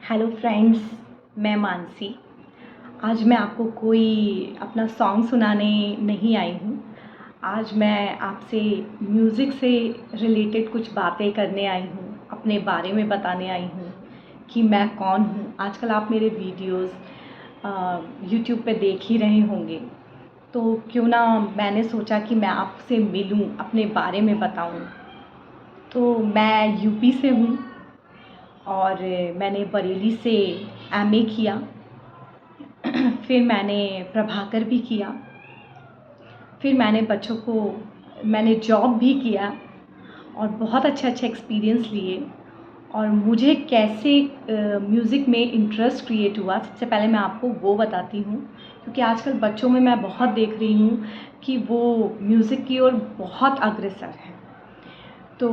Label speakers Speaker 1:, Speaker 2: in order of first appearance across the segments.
Speaker 1: Hello friends, मैं मानसी। आज मैं आपको कोई अपना सॉन्ग सुनाने नहीं आई हूँ। आज मैं आपसे म्यूज़िक से रिलेटेड कुछ बातें करने आई हूँ, अपने बारे में बताने आई हूँ कि मैं कौन हूँ। आजकल आप मेरे वीडियोस यूट्यूब पे देख ही रहे होंगे, तो क्यों ना मैंने सोचा कि मैं आपसे मिलूँ, अपने बारे में बताऊँ। तो मैं यूपी से हूँ और मैंने बरेली से एमए किया। फिर मैंने प्रभाकर भी किया। फिर मैंने जॉब भी किया और बहुत अच्छे एक्सपीरियंस लिए। और मुझे कैसे म्यूज़िक में इंटरेस्ट क्रिएट हुआ, सबसे पहले मैं आपको वो बताती हूँ, क्योंकि आजकल बच्चों में मैं बहुत देख रही हूँ कि वो म्यूज़िक की ओर बहुत अग्रसर है। तो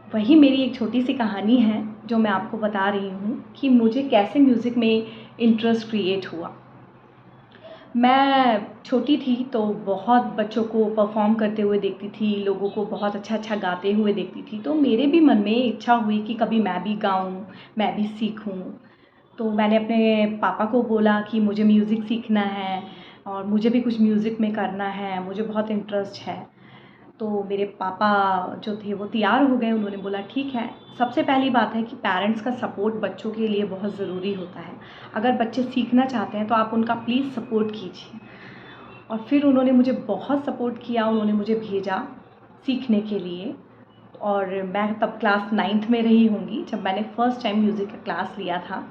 Speaker 1: वही मेरी एक छोटी सी कहानी है जो मैं आपको बता रही हूँ कि मुझे कैसे म्यूज़िक में इंटरेस्ट क्रिएट हुआ। मैं छोटी थी तो बहुत बच्चों को परफॉर्म करते हुए देखती थी, लोगों को बहुत अच्छा गाते हुए देखती थी। तो मेरे भी मन में इच्छा हुई कि कभी मैं भी गाऊँ, मैं भी सीखूँ। तो मैंने अपने पापा को बोला कि मुझे म्यूज़िक सीखना है और मुझे भी कुछ म्यूज़िक में करना है, मुझे बहुत इंटरेस्ट है। तो मेरे पापा जो थे वो तैयार हो गए। उन्होंने बोला ठीक है। सबसे पहली बात है कि पेरेंट्स का सपोर्ट बच्चों के लिए बहुत ज़रूरी होता है। अगर बच्चे सीखना चाहते हैं तो आप उनका प्लीज़ सपोर्ट कीजिए। और फिर उन्होंने मुझे बहुत सपोर्ट किया, उन्होंने मुझे भेजा सीखने के लिए। और मैं तब क्लास 9th में रही होंगी जब मैंने फ़र्स्ट टाइम म्यूज़िक का क्लास लिया था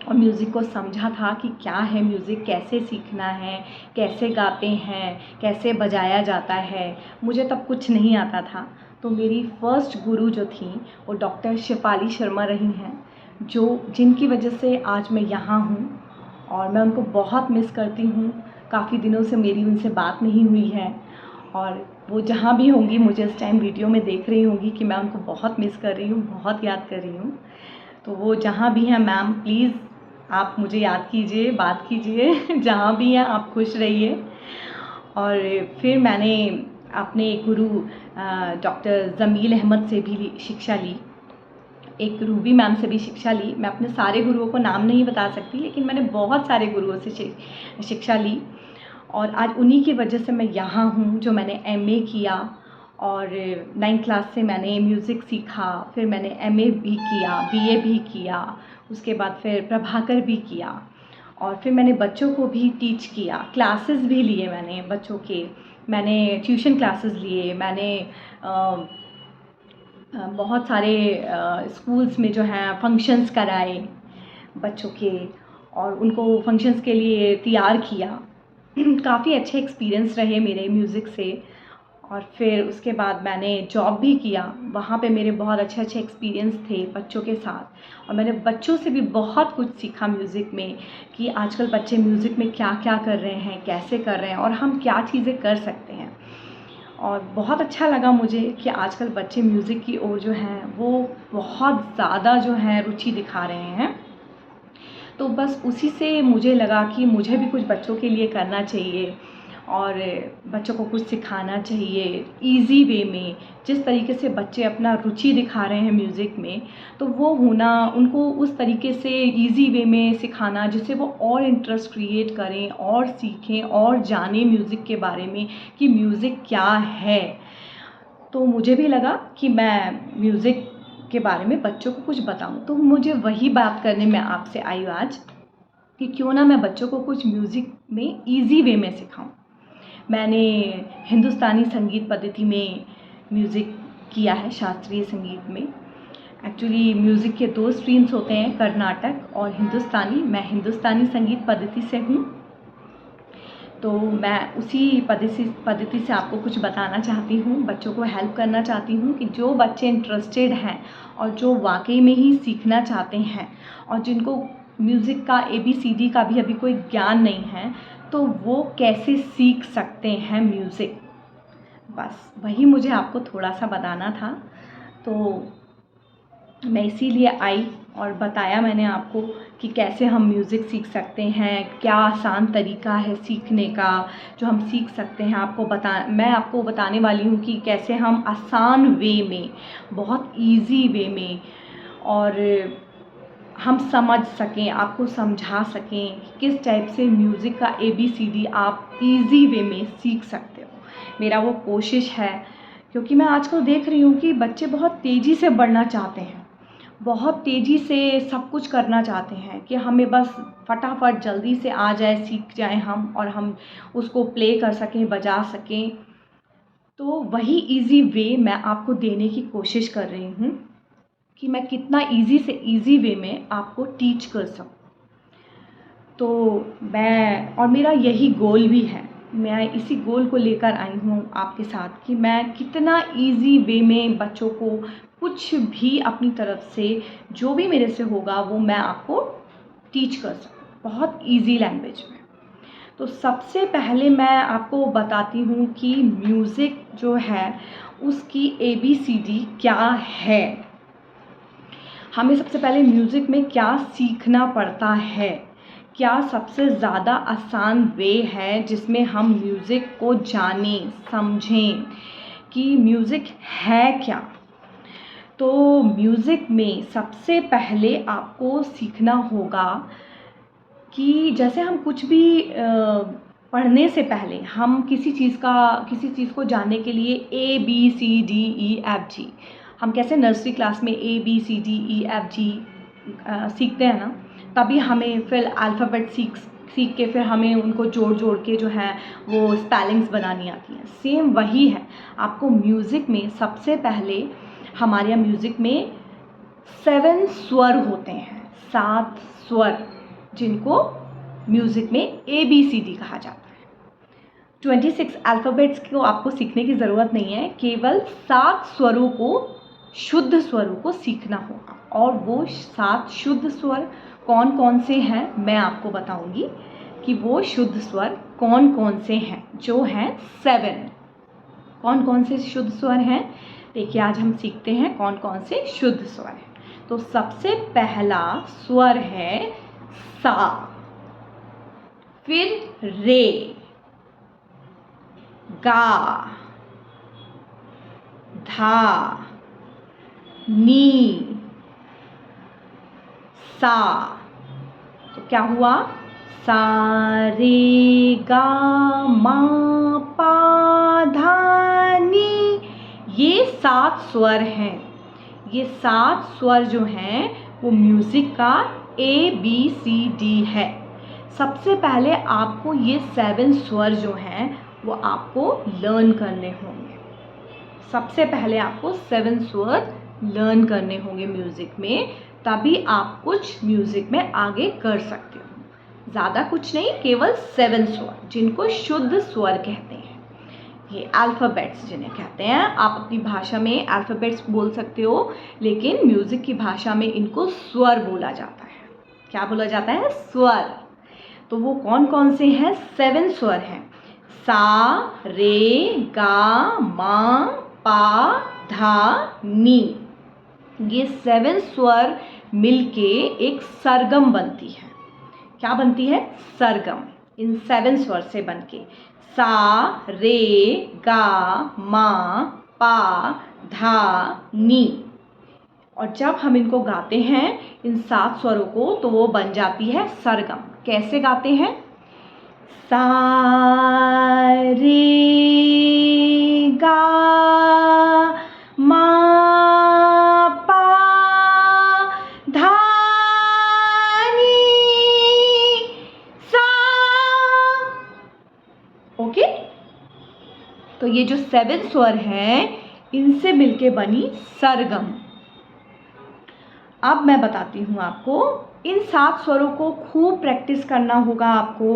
Speaker 1: और म्यूज़िक को समझा था कि क्या है म्यूज़िक, कैसे सीखना है, कैसे गाते हैं, कैसे बजाया जाता है। मुझे तब कुछ नहीं आता था। तो मेरी फ़र्स्ट गुरु जो थी वो डॉक्टर शेफाली शर्मा रही हैं, जिनकी वजह से आज मैं यहाँ हूँ और मैं उनको बहुत मिस करती हूँ। काफ़ी दिनों से मेरी उनसे बात नहीं हुई है और वो जहाँ भी होंगी मुझे इस टाइम वीडियो में देख रही होंगी कि मैं उनको बहुत मिस कर रही हूँ, बहुत याद कर रही हूँ। तो वो जहाँ भी हैं मैम, प्लीज़ आप मुझे याद कीजिए, बात कीजिए। जहाँ भी हैं आप खुश रहिए। और फिर मैंने अपने गुरु डॉक्टर ज़मील अहमद से भी शिक्षा ली, एक रूबी मैम से भी शिक्षा ली। मैं अपने सारे गुरुओं को नाम नहीं बता सकती, लेकिन मैंने बहुत सारे गुरुओं से शिक्षा ली और आज उन्हीं की वजह से मैं यहाँ हूँ, जो मैंने एमए किया। और 9th क्लास से मैंने म्यूज़िक सीखा, फिर मैंने एमए भी किया, बीए भी किया, उसके बाद फिर प्रभाकर भी किया और फिर मैंने बच्चों को भी टीच किया, क्लासेस भी लिए मैंने बच्चों के। मैंने ट्यूशन क्लासेस लिए, मैंने बहुत सारे स्कूल्स में जो हैं फंक्शंस कराए बच्चों के और उनको फंक्शंस के लिए तैयार किया। काफ़ी अच्छे एक्सपीरियंस रहे मेरे म्यूज़िक से। और फिर उसके बाद मैंने जॉब भी किया, वहाँ पे मेरे बहुत अच्छे एक्सपीरियंस थे बच्चों के साथ और मैंने बच्चों से भी बहुत कुछ सीखा म्यूज़िक में कि आजकल बच्चे म्यूज़िक में क्या क्या कर रहे हैं, कैसे कर रहे हैं और हम क्या चीज़ें कर सकते हैं। और बहुत अच्छा लगा मुझे कि आजकल बच्चे म्यूज़िक की ओर जो हैं वो बहुत ज़्यादा जो है रुचि दिखा रहे हैं। तो बस उसी से मुझे लगा कि मुझे भी कुछ बच्चों के लिए करना चाहिए और बच्चों को कुछ सिखाना चाहिए ईज़ी वे में। जिस तरीके से बच्चे अपना रुचि दिखा रहे हैं म्यूज़िक में, तो वो होना उनको उस तरीके से ईज़ी वे में सिखाना जिससे वो और इंटरेस्ट क्रिएट करें और सीखें और जानें म्यूज़िक के बारे में कि म्यूज़िक क्या है। तो मुझे भी लगा कि मैं म्यूज़िक के बारे में बच्चों को कुछ बताऊँ। तो मुझे वही बात करने मैं आपसे आई आज कि क्यों ना मैं बच्चों को कुछ म्यूज़िक में ईज़ी वे में सिखाऊँ। मैंने हिंदुस्तानी संगीत पद्धति में म्यूज़िक किया है, शास्त्रीय संगीत में। एक्चुअली म्यूज़िक के 2 स्ट्रीम्स होते हैं, कर्नाटक और हिंदुस्तानी। मैं हिंदुस्तानी संगीत पद्धति से हूँ, तो मैं उसी पद्धति से आपको कुछ बताना चाहती हूँ, बच्चों को हेल्प करना चाहती हूँ कि जो बच्चे इंटरेस्टेड हैं और जो वाकई में ही सीखना चाहते हैं और जिनको म्यूज़िक का ABCD का भी अभी कोई ज्ञान नहीं है, तो वो कैसे सीख सकते हैं म्यूज़िक। बस वही मुझे आपको थोड़ा सा बताना था। तो मैं इसीलिए आई और बताया मैंने आपको कि कैसे हम म्यूज़िक सीख सकते हैं, क्या आसान तरीका है सीखने का जो हम सीख सकते हैं। मैं आपको बताने वाली हूँ कि कैसे हम आसान वे में, बहुत ईज़ी वे में और हम समझ सकें, आपको समझा सकें कि किस टाइप से म्यूज़िक का ABCD आप ईज़ी वे में सीख सकते हो। मेरा वो कोशिश है, क्योंकि मैं आजकल देख रही हूँ कि बच्चे बहुत तेज़ी से बढ़ना चाहते हैं, बहुत तेज़ी से सब कुछ करना चाहते हैं कि हमें बस फटाफट जल्दी से आ जाए, सीख जाएँ हम और हम उसको प्ले कर सकें, बजा सकें। तो वही ईज़ी वे मैं आपको देने की कोशिश कर रही हूँ कि मैं कितना ईज़ी से ईज़ी वे में आपको टीच कर सकूँ। तो और मेरा यही गोल भी है, मैं इसी गोल को लेकर आई हूँ आपके साथ कि मैं कितना ईज़ी वे में बच्चों को कुछ भी अपनी तरफ से जो भी मेरे से होगा वो मैं आपको टीच कर सकूँ, बहुत ईज़ी लैंग्वेज में। तो सबसे पहले मैं आपको बताती हूँ कि म्यूज़िक जो है उसकी ABCD क्या है। हमें सबसे पहले म्यूज़िक में क्या सीखना पड़ता है, क्या सबसे ज़्यादा आसान वे है जिसमें हम म्यूज़िक को जानें, समझें कि म्यूज़िक है क्या। तो म्यूज़िक में सबसे पहले आपको सीखना होगा कि जैसे हम कुछ भी पढ़ने से पहले हम किसी चीज़ को जानने के लिए ABCDEFG, हम कैसे नर्सरी क्लास में ABCDEFG सीखते हैं ना, तभी हमें फिर अल्फ़ाबेट सीख के फिर हमें उनको जोड़ के जो है वो स्पेलिंग्स बनानी आती हैं। सेम वही है, आपको म्यूज़िक में सबसे पहले हमारे यहाँ म्यूज़िक में 7 स्वर होते हैं, 7 स्वर, जिनको म्यूज़िक में ABCD कहा जाता है। 26 अल्फ़ाबेट्स को आपको सीखने की ज़रूरत नहीं है, केवल 7 स्वरों को, शुद्ध स्वरों को सीखना होगा। और वो 7 शुद्ध स्वर कौन कौन से हैं मैं आपको बताऊंगी कि वो शुद्ध स्वर कौन कौन से हैं, जो हैं 7। कौन कौन से शुद्ध स्वर हैं, देखिए आज हम सीखते हैं कौन कौन से शुद्ध स्वर हैं। तो सबसे पहला स्वर है सा, फिर रे, गा, धा, नी, सा। तो क्या हुआ, सा रे गा मा पा धा नी। ये 7 स्वर हैं। ये 7 स्वर जो हैं वो म्यूज़िक का ABCD है। सबसे पहले आपको ये 7 स्वर जो हैं वो आपको लर्न करने होंगे। सबसे पहले आपको 7 स्वर लर्न करने होंगे म्यूज़िक में, तभी आप कुछ म्यूज़िक में आगे कर सकते हो। ज़्यादा कुछ नहीं, केवल 7 स्वर, जिनको शुद्ध स्वर कहते हैं। ये अल्फ़ाबेट्स जिन्हें कहते हैं, आप अपनी भाषा में अल्फ़ाबेट्स बोल सकते हो, लेकिन म्यूज़िक की भाषा में इनको स्वर बोला जाता है। क्या बोला जाता है, स्वर। तो वो कौन कौन से हैं, 7 स्वर हैं, सा रे गा मा पा धा नी। ये 7 स्वर मिलके एक सरगम बनती है। क्या बनती है, सरगम, इन 7 स्वर से बनके, सा रे गा मा पा धा नी। और जब हम इनको गाते हैं इन 7 स्वरों को, तो वो बन जाती है सरगम। कैसे गाते हैं, सा रे गा मा पा धा नी सा। ओके, तो ये जो 7 स्वर हैं इनसे मिलके बनी सरगम। अब मैं बताती हूँ आपको, इन 7 स्वरों को खूब प्रैक्टिस करना होगा, आपको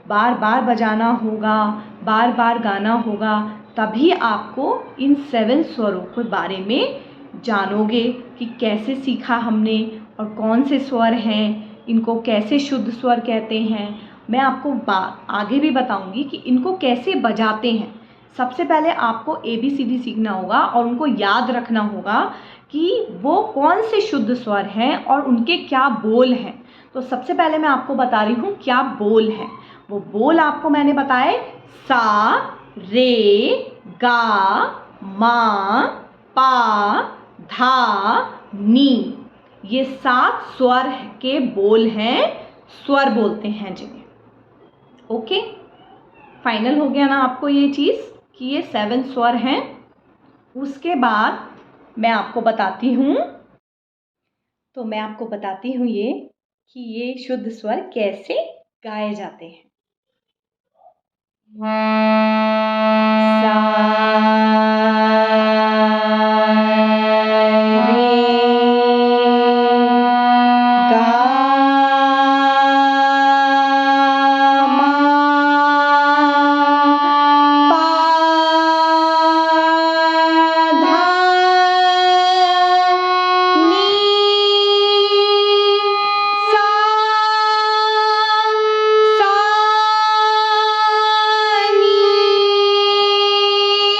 Speaker 1: बार बार बजाना होगा, बार बार गाना होगा, तभी आपको इन 7 स्वरों के बारे में जानोगे कि कैसे सीखा हमने और कौन से स्वर हैं, इनको कैसे शुद्ध स्वर कहते हैं। मैं आपको आगे भी बताऊंगी कि इनको कैसे बजाते हैं। सबसे पहले आपको ABCD सीखना होगा और उनको याद रखना होगा कि वो कौन से शुद्ध स्वर हैं और उनके क्या बोल हैं। तो सबसे पहले मैं आपको बता रही हूँ क्या बोल हैं। वो बोल आपको मैंने बताए, सा रे गा मा पा धा नी। ये 7 स्वर के बोल हैं, स्वर बोलते हैं जिन्हें। ओके, फाइनल हो गया ना आपको ये चीज़ कि ये 7 स्वर हैं। उसके बाद मैं आपको बताती हूँ, तो मैं आपको बताती हूँ ये कि ये शुद्ध स्वर कैसे गाए जाते हैं। सा, रे,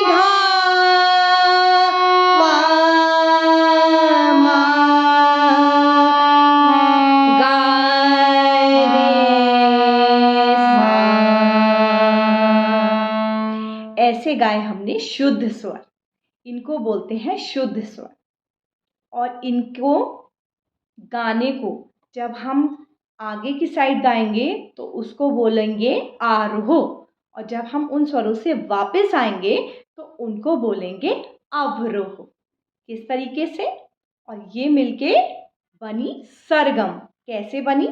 Speaker 1: गा, मा, पा, धा, नी, सा, नी, धा, मा, गा, रे, सा। ऐसे गाए हमने शुद्ध स्वर, इनको बोलते हैं शुद्ध स्वर। और इनको गाने को जब हम आगे की साइड गाएंगे तो उसको बोलेंगे आरोह, और जब हम उन स्वरों से वापस आएंगे तो उनको बोलेंगे अवरोह। किस तरीके से? और ये मिलके बनी सरगम। कैसे बनी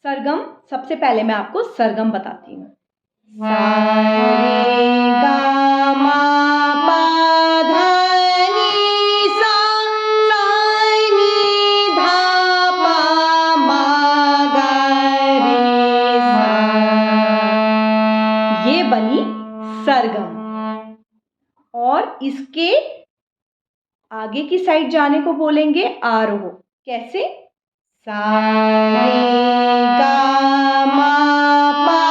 Speaker 1: सरगम? सबसे पहले मैं आपको सरगम बताती हूँ। सा, रे, गा, मा, पा, धा, नी, सा, नी, धा, पा, मा, गा, रे, सा। ये बनी सरगम। और इसके आगे की साइड जाने को बोलेंगे आरोह। कैसे? सा, रे, गा, मा, पा,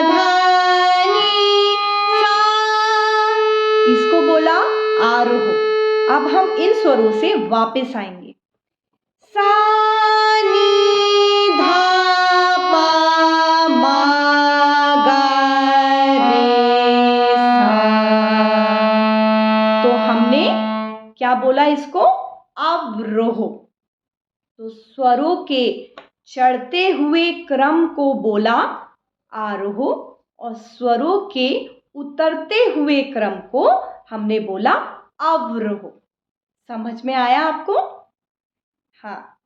Speaker 1: धा, नी, सा। इसको बोला आरोह। अब हम इन स्वरों से वापस आएंगे। सा, नी, धा, पा, मा, गा, रे, सा। तो हमने क्या बोला इसको? अवरोह। तो स्वरों के चढ़ते हुए क्रम को बोला आरोह, और स्वरों के उतरते हुए क्रम को हमने बोला अवरोह। समझ में आया आपको? हाँ,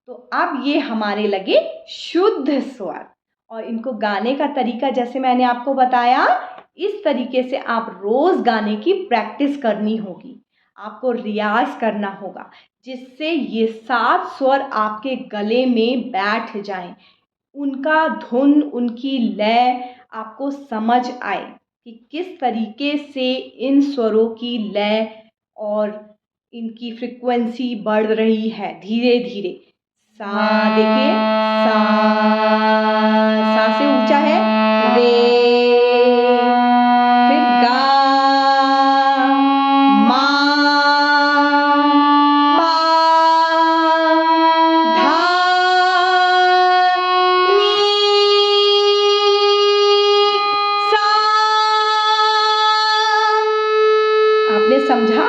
Speaker 1: तो अब ये हमारे लगे शुद्ध स्वर। और इनको गाने का तरीका जैसे मैंने आपको बताया, इस तरीके से आप रोज गाने की प्रैक्टिस करनी होगी, आपको रियाज करना होगा, जिससे ये 7 स्वर आपके गले में बैठ जाएं, उनका धुन, उनकी लय आपको समझ आए कि किस तरीके से इन स्वरों की लय और इनकी फ्रिक्वेंसी बढ़ रही है धीरे धीरे। सा, देखिए, सा, सा से ऊंचा है, रे, फिर गा, मा, पा, धा, नी, सा। आपने समझा?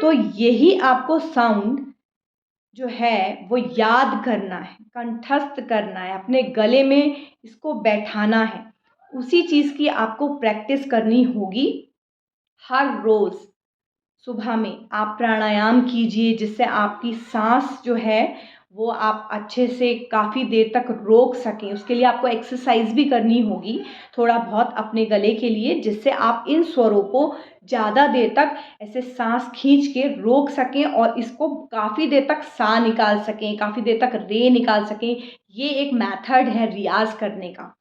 Speaker 1: तो यही आपको साउंड जो है वो याद करना है, कंठस्थ करना है, अपने गले में इसको बैठाना है। उसी चीज़ की आपको प्रैक्टिस करनी होगी। हर रोज़ सुबह में आप प्राणायाम कीजिए, जिससे आपकी सांस जो है वो आप अच्छे से काफ़ी देर तक रोक सकें। उसके लिए आपको एक्सरसाइज भी करनी होगी थोड़ा बहुत अपने गले के लिए, जिससे आप इन स्वरों को ज़्यादा देर तक ऐसे सांस खींच के रोक सकें और इसको काफ़ी देर तक सा निकाल सकें, काफ़ी देर तक रे निकाल सकें। ये एक मेथड है रियाज़ करने का।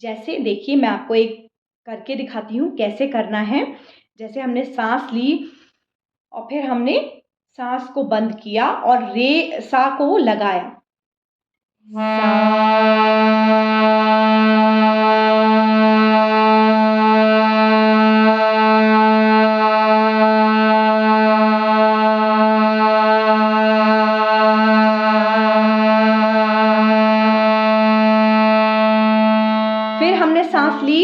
Speaker 1: जैसे देखिए, मैं आपको एक करके दिखाती हूँ कैसे करना है। जैसे हमने सांस ली और फिर हमने सांस को बंद किया और रे सा को लगाया। फिर हमने सांस ली,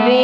Speaker 1: रे,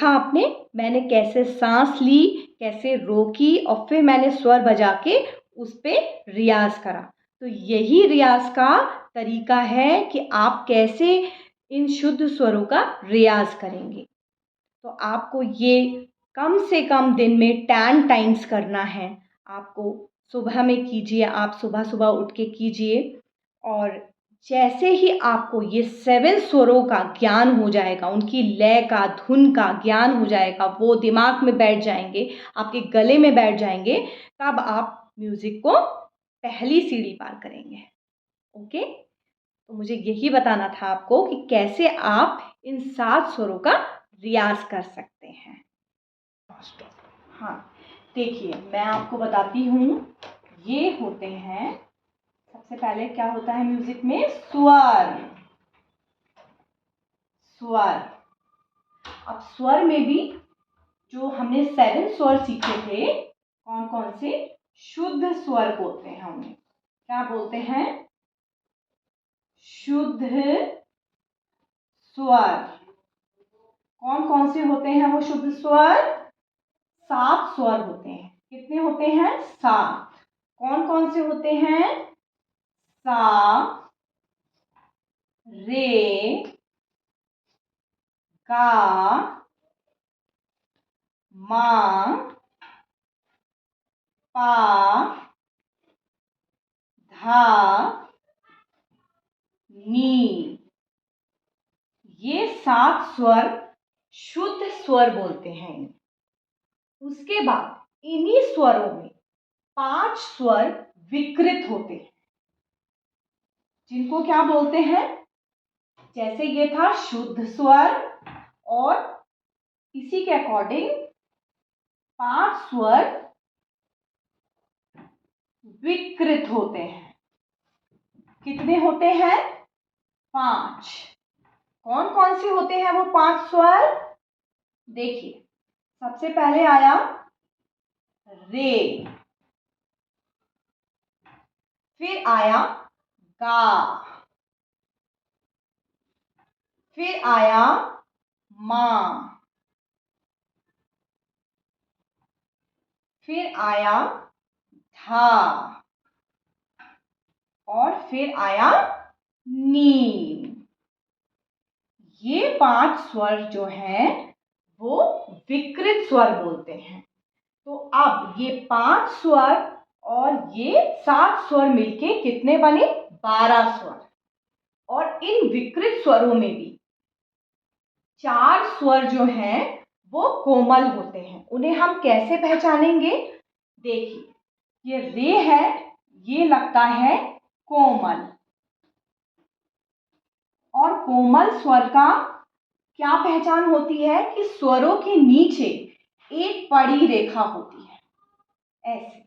Speaker 1: देखा आपने, मैंने कैसे सांस ली, कैसे रोकी और फिर मैंने स्वर बजा के उस पे रियाज़ करा। तो यही रियाज़ का तरीका है कि आप कैसे इन शुद्ध स्वरों का रियाज़ करेंगे। तो आपको ये कम से कम दिन में 10 टाइम्स करना है। आपको सुबह में कीजिए, आप सुबह-सुबह उठ के कीजिए और जैसे ही आपको ये 7 स्वरों का ज्ञान हो जाएगा, उनकी लय का, धुन का ज्ञान हो जाएगा, वो दिमाग में बैठ जाएँगे, आपके गले में बैठ जाएँगे, तब आप म्यूज़िक को पहली सीढ़ी पार करेंगे। ओके? तो मुझे यही बताना था आपको कि कैसे आप इन 7 स्वरों का रियाज़ कर सकते हैं। हाँ, देखिए मैं आपको बताती हूँ, ये होते हैं, सबसे पहले क्या होता है म्यूज़िक में, स्वर। स्वर। अब स्वर में भी जो हमने 7 स्वर सीखे थे, कौन-कौन से? शुद्ध स्वर बोलते हैं उन्हें। क्या बोलते हैं? शुद्ध स्वर। कौन-कौन से होते हैं वो शुद्ध स्वर? 7 स्वर होते हैं। कितने होते हैं? 7। कौन-कौन से होते हैं? सा, रे, गा, मा, पा, धा, नी। ये 7 स्वर शुद्ध स्वर बोलते हैं इन्हें। उसके बाद इन्हीं स्वरों में 5 स्वर विकृत होते हैं, जिनको क्या बोलते हैं? जैसे ये था शुद्ध स्वर और इसी के अकॉर्डिंग 5 स्वर विकृत होते हैं। कितने होते हैं? 5। कौन कौन से होते हैं वो 5 स्वर? देखिए, सबसे पहले आया रे, फिर आया गा, फिर आया मा, फिर आया धा और फिर आया नी। ये 5 स्वर जो हैं वो विकृत स्वर बोलते हैं। तो अब ये 5 स्वर और ये 7 स्वर मिलके कितने बने? 12 स्वर। और इन विकृत स्वरों में भी 4 स्वर जो हैं वो कोमल होते हैं। उन्हें हम कैसे पहचानेंगे? देखिए, ये रे है, ये लगता है कोमल, और कोमल स्वर का क्या पहचान होती है कि स्वरों के नीचे एक पड़ी रेखा होती है, ऐसे,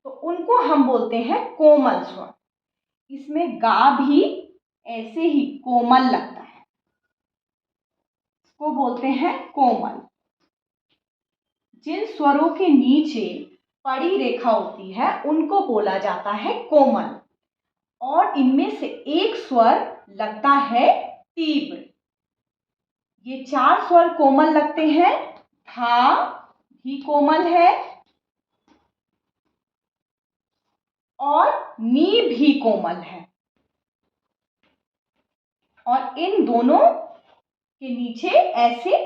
Speaker 1: तो उनको हम बोलते हैं कोमल स्वर। इसमें गा भी ऐसे ही कोमल लगता है, इसको बोलते हैं कोमल। जिन स्वरों के नीचे पड़ी रेखा होती है उनको बोला जाता है कोमल, और इनमें से एक स्वर लगता है तीव्र। ये 4 स्वर कोमल लगते हैं। धा भी कोमल है और नी भी कोमल है, और इन दोनों के नीचे ऐसे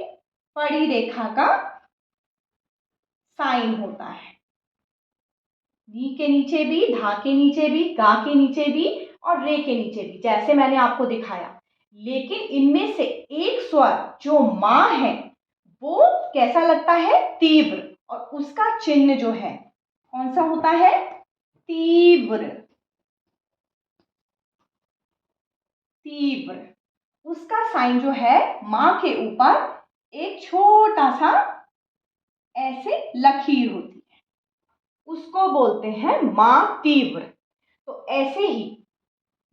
Speaker 1: पड़ी रेखा का साइन होता है। नी के नीचे भी, धा के नीचे भी, गा के नीचे भी और रे के नीचे भी, जैसे मैंने आपको दिखाया। लेकिन इनमें से एक स्वर जो मां है वो कैसा लगता है? तीव्र, और उसका चिन्ह जो है कौन सा होता है? तीव्र। तीव्र, उसका साइन जो है मां के ऊपर एक छोटा सा ऐसे लकीर होती है, उसको बोलते हैं मां तीव्र। तो ऐसे ही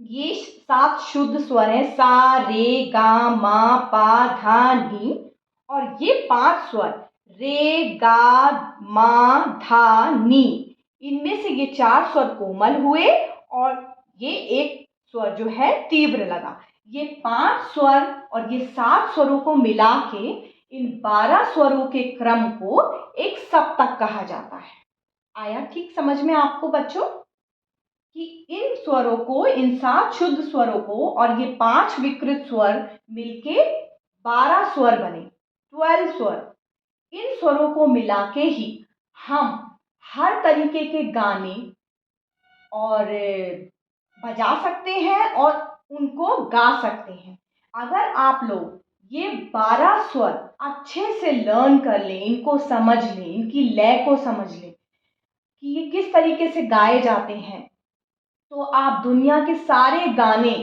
Speaker 1: ये 7 शुद्ध स्वर है, सा, रे, गा, मा, पा, धा, नी, और ये 5 स्वर रे, गा, मा, धा, नी, इनमें से ये 4 स्वर कोमल हुए और ये एक स्वर जो है तीव्र लगा। ये 5 स्वर और ये 7 स्वरों को मिला के इन 12 स्वरों के क्रम को एक सप्तक कहा जाता है। आया ठीक समझ में आपको बच्चों कि इन स्वरों को, इन 7 शुद्ध स्वरों को और ये 5 विकृत स्वर मिलके 12 स्वर बने, 12 स्वर। इन स्वरों को मिला के ही हम हर तरीके के गाने और बजा सकते हैं और उनको गा सकते हैं। अगर आप लोग ये 12 स्वर अच्छे से लर्न कर लें, इनको समझ लें, इनकी लय को समझ लें कि ये किस तरीके से गाए जाते हैं, तो आप दुनिया के सारे गाने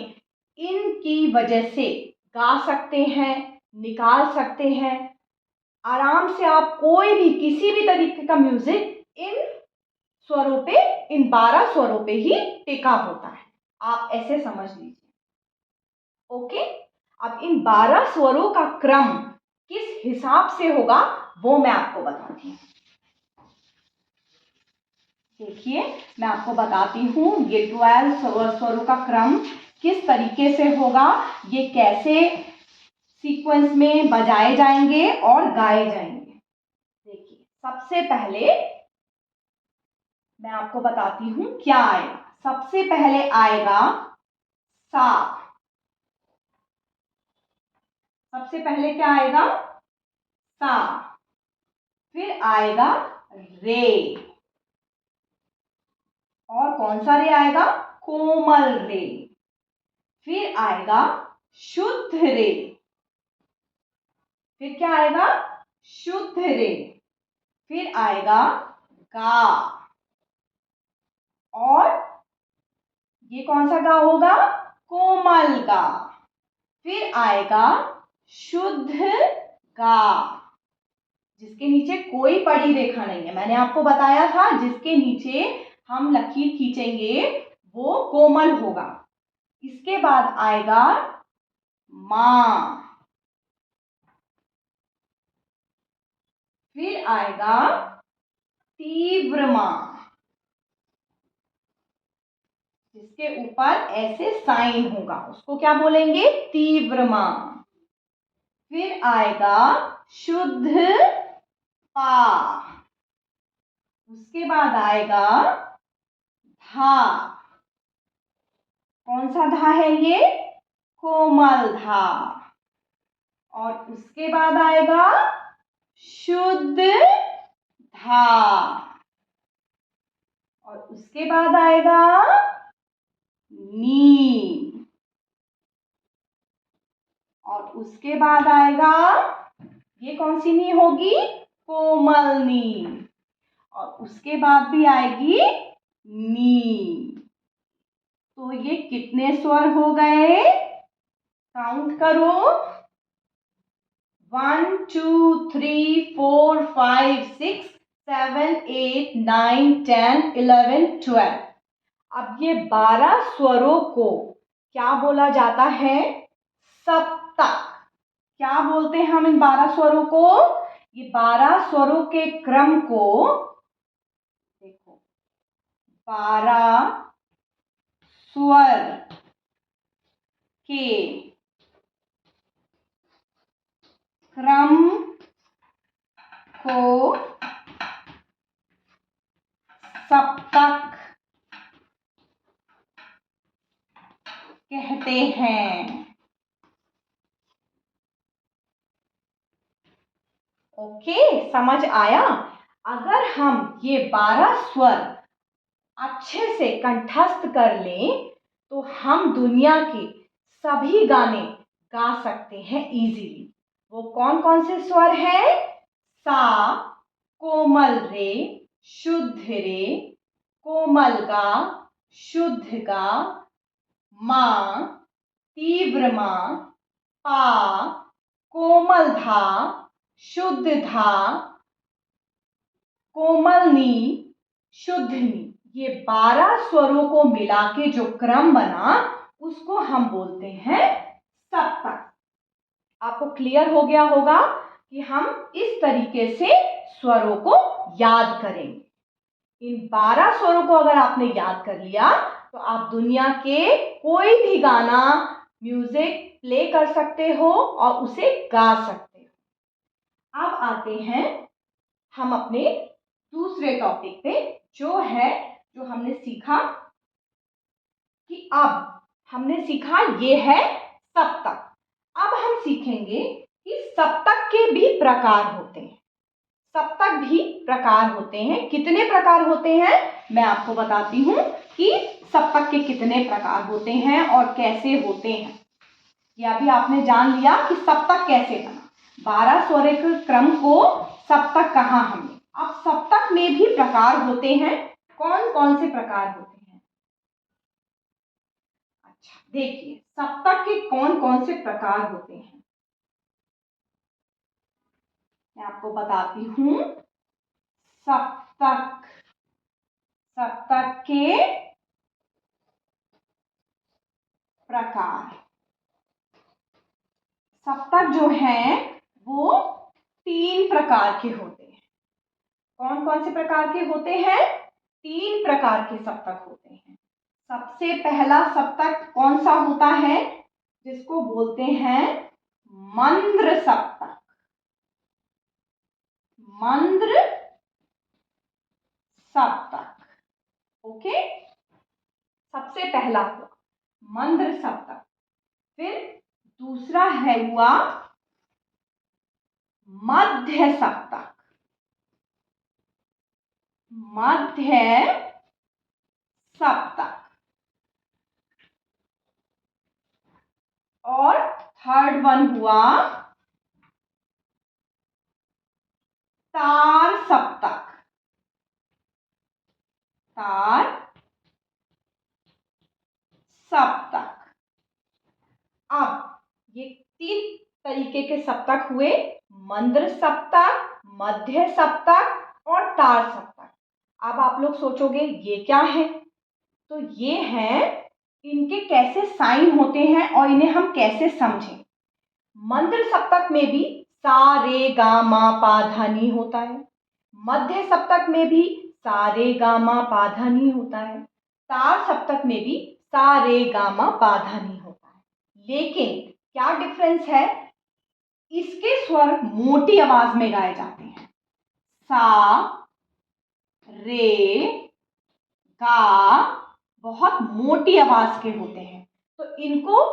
Speaker 1: इनकी वजह से गा सकते हैं, निकाल सकते हैं। आराम से आप कोई भी किसी भी तरीके का म्यूजिक इन स्वरों पे, इन 12 स्वरों पे ही टिका होता है। आप ऐसे समझ लीजिए। ओके, अब इन 12 स्वरों का क्रम किस हिसाब से होगा वो मैं आपको बताती हूँ। देखिए, मैं आपको बताती हूँ ये 12 स्वरों का क्रम किस तरीके से होगा, ये कैसे सीक्वेंस में बजाए जाएंगे और गाए जाएंगे। देखिए, सबसे पहले मैं आपको बताती हूँ क्या आएगा। सबसे पहले आएगा सा। सबसे पहले क्या आएगा? सा। फिर आएगा रे। और कौन सा रे आएगा? कोमल रे। फिर आएगा शुद्ध रे। फिर क्या आएगा? शुद्ध रे। फिर आएगा गा। और ये कौन सा गा होगा? कोमल गा। फिर आएगा शुद्ध गा, जिसके नीचे कोई पड़ी रेखा नहीं है। मैंने आपको बताया था जिसके नीचे हम लकीर खींचेंगे वो कोमल होगा। इसके बाद आएगा मां। फिर आएगा तीव्र मां, जिसके ऊपर ऐसे साइन होगा, उसको क्या बोलेंगे? तीव्र मां। फिर आएगा शुद्ध पा। उसके बाद आएगा धा। कौन सा धा है ये? कोमल धा। और उसके बाद आएगा शुद्ध धा। और उसके बाद आएगा नी। और उसके बाद आएगा, ये कौन सी नी होगी? कोमल नी। और उसके बाद भी आएगी नी। तो ये कितने स्वर हो गए? काउंट करो। 1 2 3 4 5 6 7 8 9 10 11 12। अब ये 12 स्वरों को क्या बोला जाता है? सप्तक। क्या बोलते हैं हम इन 12 स्वरों को? ये 12 स्वरों के क्रम को, देखो, 12 स्वर के क्रम को सप्तक कहते हैं। ओके, समझ आया? अगर हम ये 12 स्वर अच्छे से कंठस्थ कर लें तो हम दुनिया के सभी गाने गा सकते हैं इजीली। वो कौन कौन से स्वर हैं? सा, कोमल रे, शुद्ध रे, कोमल गा, शुद्ध गा, मां, तीव्र मां, पा, कोमल धा, शुद्ध धा, कोमल नी, शुद्ध नी। ये 12 स्वरों को मिला के जो क्रम बना उसको हम बोलते हैं सप्तक। आपको क्लियर हो गया होगा कि हम इस तरीके से स्वरों को याद करेंगे। इन 12 स्वरों को अगर आपने याद कर लिया तो आप दुनिया के कोई भी गाना, म्यूजिक प्ले कर सकते हो और उसे गा सकते हो। अब आते हैं हम अपने दूसरे टॉपिक पे, जो हमने सीखा कि अब हमने सीखा ये है सप्तक। अब हम सीखेंगे कि सप्तक के भी प्रकार होते हैं। सप्तक भी प्रकार होते हैं। कितने प्रकार होते हैं मैं आपको बताती हूँ कि सप्तक के कितने प्रकार होते हैं और कैसे होते हैं। यह भी आपने जान लिया कि सप्तक कैसे बना। 12 स्वरिक क्रम को सप्तक कहा हमने। अब सप्तक में भी प्रकार होते हैं। कौन कौन से प्रकार होते हैं? अच्छा, देखिए सप्तक के कौन कौन से प्रकार होते हैं मैं आपको बताती हूँ। सप्तक सप्तक के प्रकार। सप्तक जो है वो 3 प्रकार के होते हैं। कौन कौन से प्रकार के होते हैं? 3 प्रकार के सप्तक होते हैं। सबसे पहला सप्तक कौन सा होता है? जिसको बोलते हैं मंद्र सप्तक। मंद्र सप्तक, ओके। सबसे पहला हुआ मंद्र सप्तक। फिर दूसरा है हुआ मध्य सप्तक। मध्य सप्तक। और थर्ड वन हुआ तार सप्तक। तार सप्तक। अब ये 3 तरीके के सप्तक हुए, मंद्र सप्तक, मध्य सप्तक और तार सप्तक। अब आप लोग सोचोगे ये क्या है? तो ये है, इनके कैसे साइन होते हैं और इन्हें हम कैसे समझें। मंद्र सप्तक में भी सा रे गा मा पा धा नी होता है। मध्य सप्तक में भी सा रे गा मा पा धा नी होता है। तार सप्तक में भी सा रे गा मा पा धा नी होता है। लेकिन क्या डिफरेंस है? इसके स्वर मोटी आवाज में गाए जाते हैं। सा रे गा बहुत मोटी आवाज के होते हैं। तो इनको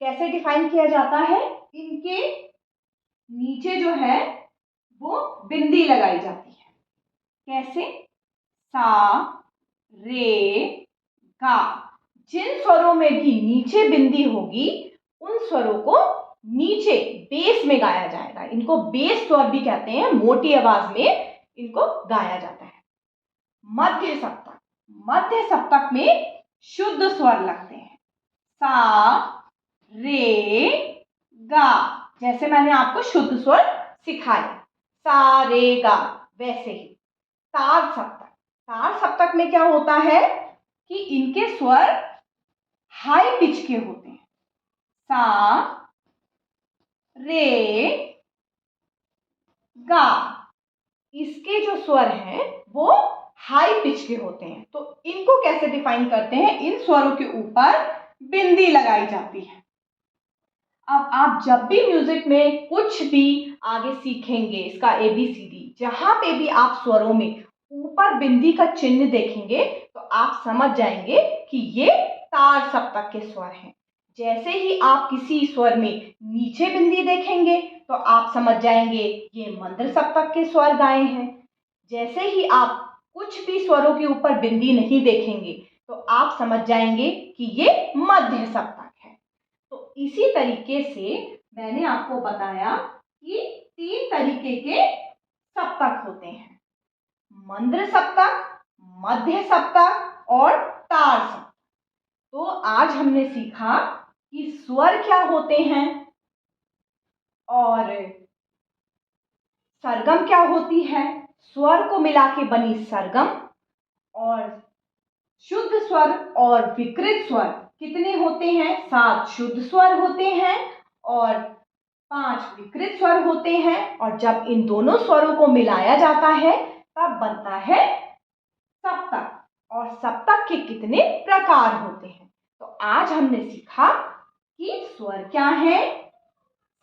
Speaker 1: कैसे डिफाइन किया जाता है? इनके नीचे जो है वो बिंदी लगाई जाती है। कैसे? सा रे गा। जिन स्वरों में भी नीचे बिंदी होगी उन स्वरों को नीचे बेस में गाया जाएगा। इनको बेस स्वर भी कहते हैं। मोटी आवाज में इनको गाया जाता है। मध्य सप्तक। मध्य सप्तक में शुद्ध स्वर लगते हैं। सा रे गा, जैसे मैंने आपको शुद्ध स्वर सिखाए, सा रे गा, वैसे ही। तार सप्तक। तार सप्तक में क्या होता है कि इनके स्वर हाई पिच के होते हैं। सा रे गा, इसके जो स्वर हैं वो हाई पिच के होते हैं। तो इनको कैसे डिफाइन करते हैं? इन स्वरों के ऊपर बिंदी लगाई जाती है। अब आप जब भी म्यूजिक में कुछ भी आगे सीखेंगे, इसका ABCD, जहां पे भी आप स्वरों में ऊपर बिंदी का चिन्ह देखेंगे तो आप समझ जाएंगे कि ये तार सप्तक के स्वर हैं। जैसे ही आप किसी स्वर में नीचे बिंदी देखेंगे तो आप समझ जाएंगे ये मंद्र सप्तक के स्वर गाए हैं। जैसे ही आप कुछ भी स्वरों के ऊपर बिंदी नहीं देखेंगे तो आप समझ जाएंगे कि ये मध्य सप्तक है। तो इसी तरीके से मैंने आपको बताया कि 3 तरीके के सप्तक होते हैं। मंद्र सप्तक, मध्य सप्तक और तार सप्तक। तो आज हमने सीखा कि स्वर क्या होते हैं और सरगम क्या होती है। स्वर को मिला के बनी सरगम। और शुद्ध स्वर और विकृत स्वर कितने होते हैं? 7 शुद्ध स्वर होते हैं और 5 विकृत स्वर होते हैं। और जब इन दोनों स्वरों को मिलाया जाता है तब बनता है सप्तक। और सप्तक के कितने प्रकार होते हैं। तो आज हमने सीखा कि स्वर क्या है,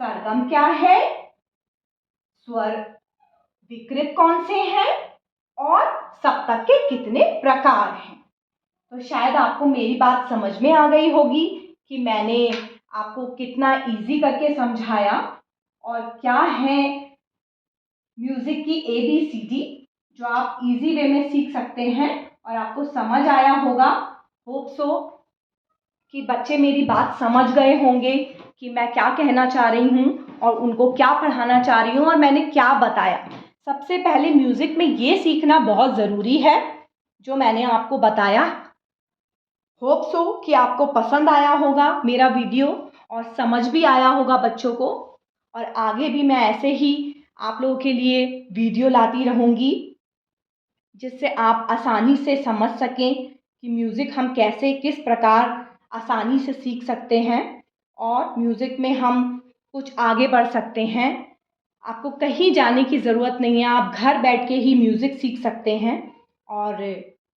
Speaker 1: सरगम क्या है, स्वर विकृत कौन से हैं और सप्तक के कितने प्रकार हैं। तो शायद आपको मेरी बात समझ में आ गई होगी कि मैंने आपको कितना इजी करके समझाया और क्या है म्यूजिक की ABCD जो आप इजी वे में सीख सकते हैं और आपको समझ आया होगा। होप सो कि बच्चे मेरी बात समझ गए होंगे कि मैं क्या कहना चाह रही हूँ और उनको क्या पढ़ाना चाह रही हूँ और मैंने क्या बताया। सबसे पहले म्यूज़िक में ये सीखना बहुत ज़रूरी है जो मैंने आपको बताया। होप सो कि आपको पसंद आया होगा मेरा वीडियो और समझ भी आया होगा बच्चों को, और आगे भी मैं ऐसे ही आप लोगों के लिए वीडियो लाती रहूँगी जिससे आप आसानी से समझ सकें कि म्यूज़िक हम कैसे किस प्रकार आसानी से सीख सकते हैं और म्यूज़िक में हम कुछ आगे बढ़ सकते हैं। आपको कहीं जाने की ज़रूरत नहीं है, आप घर बैठ के ही म्यूज़िक सीख सकते हैं और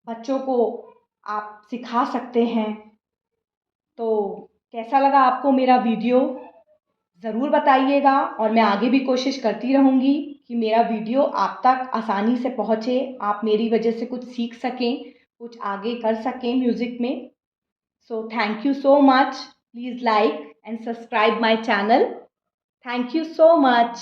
Speaker 1: बच्चों को आप सिखा सकते हैं। तो कैसा लगा आपको मेरा वीडियो ज़रूर बताइएगा और मैं आगे भी कोशिश करती रहूँगी कि मेरा वीडियो आप तक आसानी से पहुँचे, आप मेरी वजह से कुछ सीख सकें, कुछ आगे कर सकें म्यूज़िक में। So thank you so much. Please like and subscribe my channel. Thank you so much.